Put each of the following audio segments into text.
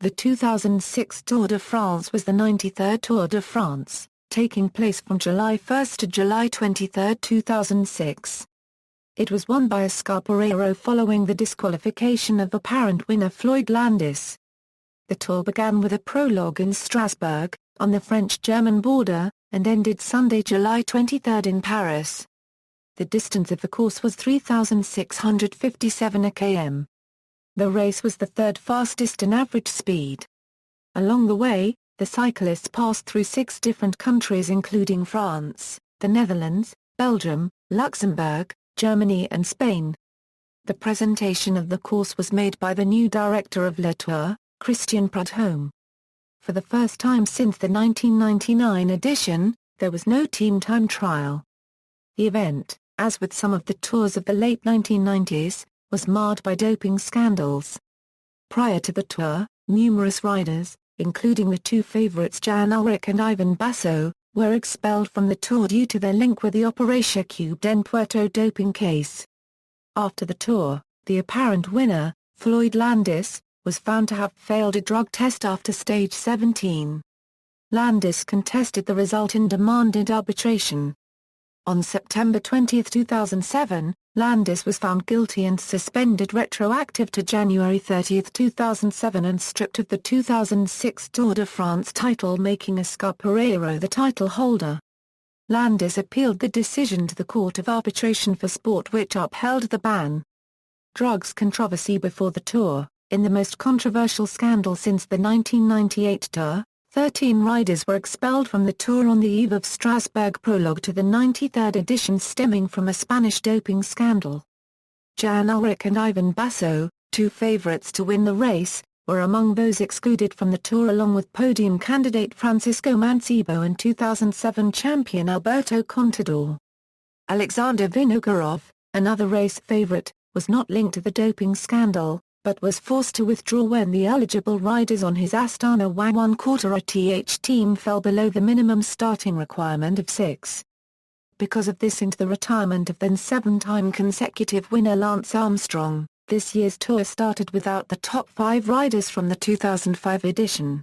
The 2006 Tour de France was the 93rd Tour de France, taking place from July 1 to July 23, 2006. It was won by Óscar Pereiro following the disqualification of apparent winner Floyd Landis. The Tour began with a prologue in Strasbourg, on the French-German border, and ended Sunday, July 23 in Paris. The distance of the course was 3,657 km. The race was the third fastest in average speed. Along the way, the cyclists passed through 6 different countries including France, the Netherlands, Belgium, Luxembourg, Germany and Spain. The presentation of the course was made by the new director of Le Tour, Christian Prudhomme. For the first time since the 1999 edition, there was no team time trial. The event, as with some of the tours of the late 1990s, was marred by doping scandals. Prior to the Tour, numerous riders, including the 2 favourites Jan Ullrich and Ivan Basso, were expelled from the Tour due to their link with the Operación Cube en Puerto doping case. After the Tour, the apparent winner, Floyd Landis, was found to have failed a drug test after stage 17. Landis contested the result and demanded arbitration. On September 20, 2007, Landis was found guilty and suspended retroactive to January 30, 2007 and stripped of the 2006 Tour de France title, making Óscar Pereiro the title holder. Landis appealed the decision to the Court of Arbitration for Sport, which upheld the ban. Drugs controversy before the Tour. In the most controversial scandal since the 1998 Tour, 13 riders were expelled from the Tour on the eve of Strasbourg prologue to the 93rd edition stemming from a Spanish doping scandal. Jan Ullrich and Ivan Basso, 2 favourites to win the race, were among those excluded from the Tour along with podium candidate Francisco Mancebo and 2007 champion Alberto Contador. Alexander Vinokurov, another race favourite, was not linked to the doping scandal, but was forced to withdraw when the eligible riders on his Astana #1/4 team fell below the minimum starting requirement of 6. Because of this and the retirement of then 7-time consecutive winner Lance Armstrong, this year's Tour started without the top 5 riders from the 2005 edition.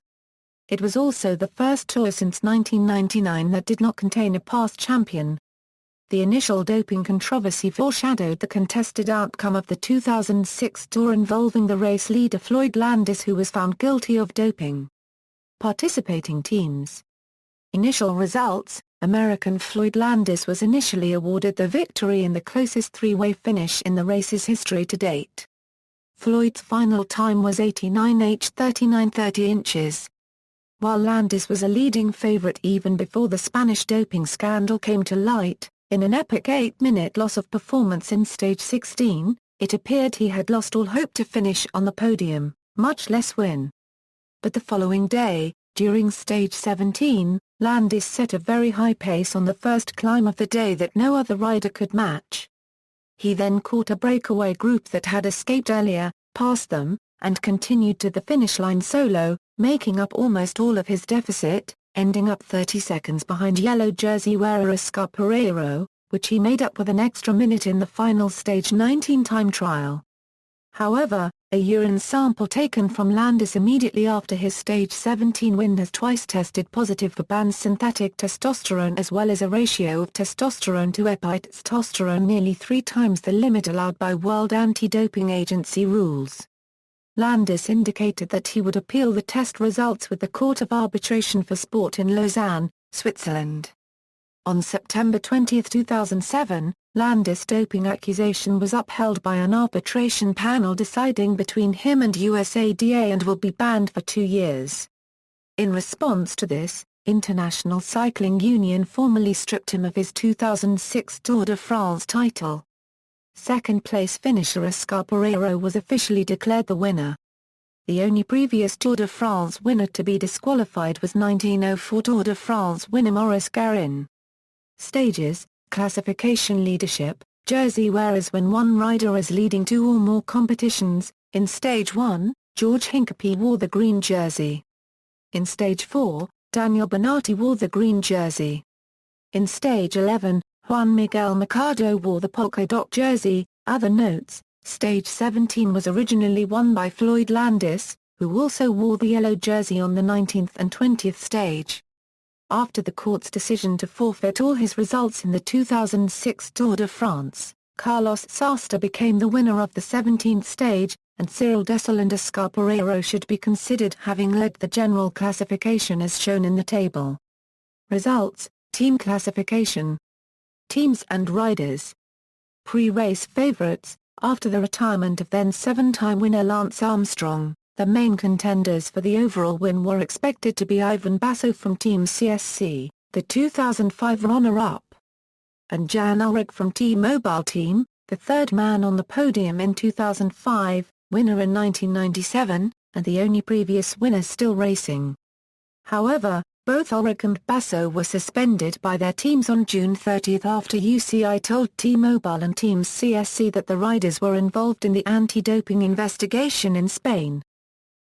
It was also the first Tour since 1999 that did not contain a past champion. The initial doping controversy foreshadowed the contested outcome of the 2006 Tour involving the race leader Floyd Landis, who was found guilty of doping. Participating teams. Initial results: American Floyd Landis was initially awarded the victory in the closest 3-way finish in the race's history to date. Floyd's final time was 89h 39/30 inches. While Landis was a leading favorite even before the Spanish doping scandal came to light, in an epic 8-minute loss of performance in stage 16, it appeared he had lost all hope to finish on the podium, much less win. But the following day, during stage 17, Landis set a very high pace on the first climb of the day that no other rider could match. He then caught a breakaway group that had escaped earlier, passed them, and continued to the finish line solo, making up almost all of his deficit, ending up 30 seconds behind yellow jersey wearer Óscar Pereiro, which he made up with an extra minute in the final stage 19 time trial. However, a urine sample taken from Landis immediately after his stage 17 win has twice tested positive for banned synthetic testosterone, as well as a ratio of testosterone to epitestosterone nearly 3 times the limit allowed by World Anti-Doping Agency rules. Landis indicated that he would appeal the test results with the Court of Arbitration for Sport in Lausanne, Switzerland. On September 20, 2007, Landis' doping accusation was upheld by an arbitration panel deciding between him and USADA and will be banned for 2 years. In response to this, International Cycling Union formally stripped him of his 2006 Tour de France title. Second-place finisher Óscar Pereiro was officially declared the winner. The only previous Tour de France winner to be disqualified was 1904 Tour de France winner Maurice Garin. Stages: classification leadership, jersey wearers when one rider is leading 2 or more competitions. In Stage 1, George Hincapie wore the green jersey. In Stage 4, Daniel Bonatti wore the green jersey. In Stage 11, Juan Miguel Mercado wore the polka dot jersey. Other notes: Stage 17 was originally won by Floyd Landis, who also wore the yellow jersey on the 19th and 20th stage. After the court's decision to forfeit all his results in the 2006 Tour de France, Carlos Sastre became the winner of the 17th stage, and Cyril Dessel and Óscar Pereiro should be considered having led the general classification as shown in the table. Results, team classification. Teams and riders. Pre-race favourites. After the retirement of then seven-time winner Lance Armstrong, the main contenders for the overall win were expected to be Ivan Basso from Team CSC, the 2005 runner-up, and Jan Ullrich from T-Mobile Team, the third man on the podium in 2005, winner in 1997, and the only previous winner still racing. However, both Ullrich and Basso were suspended by their teams on June 30 after UCI told T-Mobile and Team CSC that the riders were involved in the anti-doping investigation in Spain.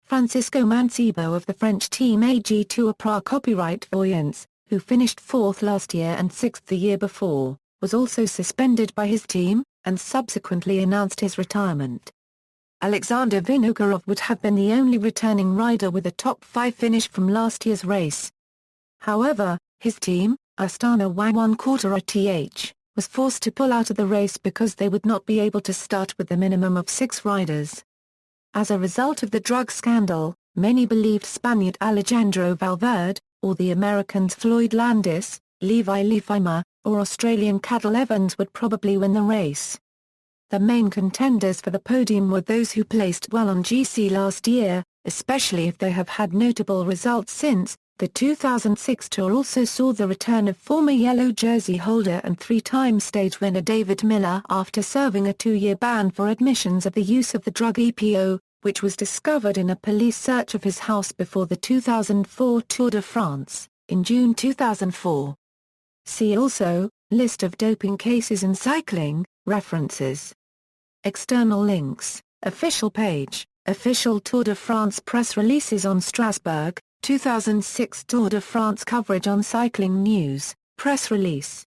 Francisco Mancebo of the French team AG Tour Pra Copyright Voyance, who finished fourth last year and sixth the year before, was also suspended by his team, and subsequently announced his retirement. Alexander Vinokurov would have been the only returning rider with a top 5 finish from last year's race. However, his team, Astana Wang Quarter Th, was forced to pull out of the race because they would not be able to start with the minimum of 6 riders. As a result of the drug scandal, many believed Spaniard Alejandro Valverde, or the Americans Floyd Landis, Levi Leipheimer, or Australian Cadel Evans would probably win the race. The main contenders for the podium were those who placed well on GC last year, especially if they have had notable results since. The 2006 Tour also saw the return of former yellow jersey holder and 3-time stage winner David Miller after serving a 2-year ban for admissions of the use of the drug EPO, which was discovered in a police search of his house before the 2004 Tour de France, in June 2004. See also, List of doping cases in cycling, references. External links, official page, official Tour de France press releases on Strasbourg, 2006 Tour de France coverage on Cycling News, press release.